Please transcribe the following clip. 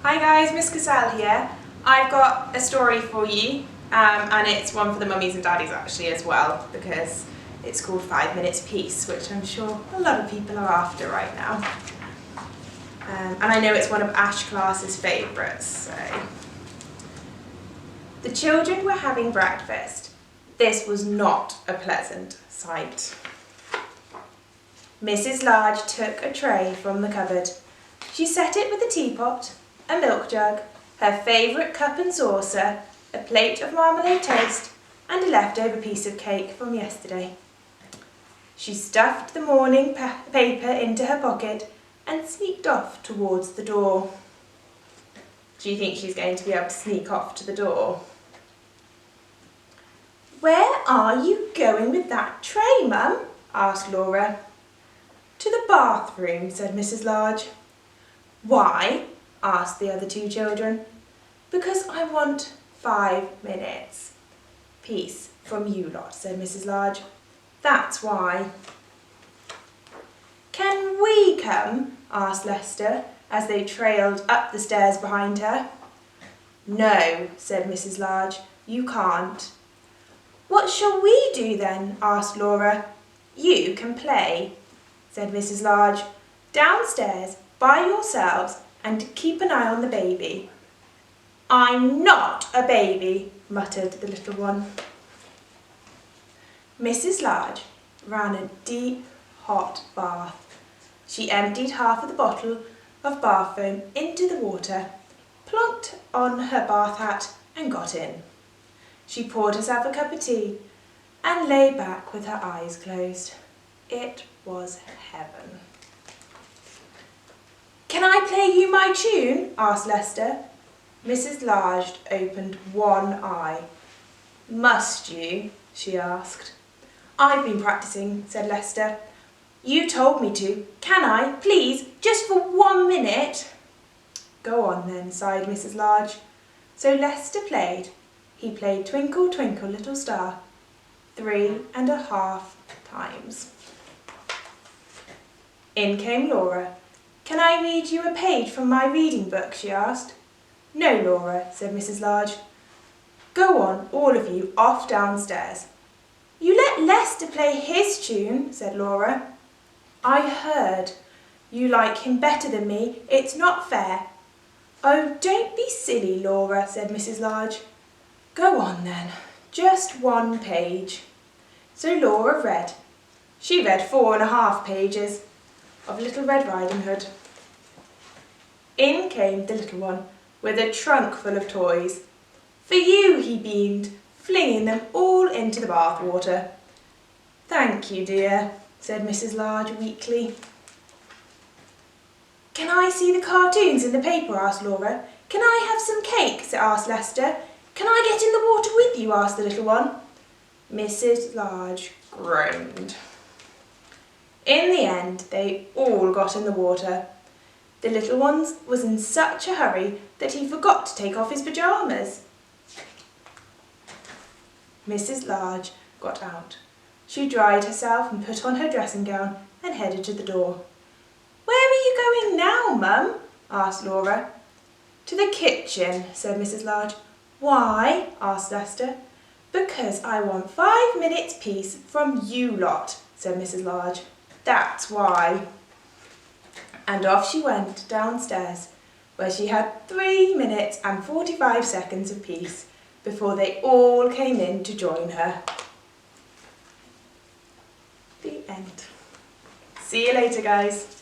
Hi guys, Miss Cassell here. I've got a story for you and it's one for the mummies and daddies actually as well, because it's called 5 Minutes Peace, which I'm sure a lot of people are after right now. And I know it's one of Ash class's favourites. So. The children were having breakfast. This was not a pleasant sight. Mrs. Large took a tray from the cupboard. She set it with a teapot, a milk jug, her favourite cup and saucer, a plate of marmalade toast, and a leftover piece of cake from yesterday. She stuffed the morning paper into her pocket and sneaked off towards the door. Do you think she's going to be able to sneak off to the door? "Where are you going with that tray, Mum?" asked Laura. "To the bathroom," said Mrs. Large. "Why?" asked the other two children. "Because I want 5 minutes. Peace from you lot," said Mrs. Large. "That's why." "Can we come?" asked Lester, as they trailed up the stairs behind her. "No," said Mrs. Large, "you can't." "What shall we do then?" asked Laura. "You can play," said Mrs. Large. "Downstairs by yourselves and keep an eye on the baby." "I'm not a baby," muttered the little one. Mrs. Large ran a deep, hot bath. She emptied half of the bottle of bath foam into the water, plonked on her bath hat and got in. She poured herself a cup of tea and lay back with her eyes closed. It was heaven. "Can I play you my tune?" asked Lester. Mrs. Large opened one eye. "Must you?" she asked. "I've been practicing," said Lester. "You told me to. Can I, please, just for 1 minute?" "Go on then," sighed Mrs. Large. So Lester played. He played Twinkle, Twinkle, Little Star 3.5 times. In came Laura. "Can I read you a page from my reading book?" she asked. "No, Laura," said Mrs. Large. "Go on, all of you, off downstairs." "You let Lester play his tune," said Laura. "I heard. You like him better than me. It's not fair." "Oh, don't be silly, Laura," said Mrs. Large. "Go on then, just 1 page." So Laura read. She read 4.5 pages of Little Red Riding Hood. In came the little one with a trunk full of toys. "For you," he beamed, flinging them all into the bath water. "Thank you, dear," said Mrs. Large weakly. "Can I see the cartoons in the paper?" asked Laura. "Can I have some cake?" asked Lester. "Can I get in the water with you?" asked the little one. Mrs. Large groaned. In the end, they all got in the water. The little one was in such a hurry that he forgot to take off his pyjamas. Mrs. Large got out. She dried herself and put on her dressing gown and headed to the door. "Where are you going now, Mum?" asked Laura. "To the kitchen," said Mrs. Large. "Why?" asked Lester. "Because I want 5 minutes peace from you lot," said Mrs. Large. "That's why." And off she went downstairs, where she had 3 minutes and 45 seconds of peace before they all came in to join her. The end. See you later, guys.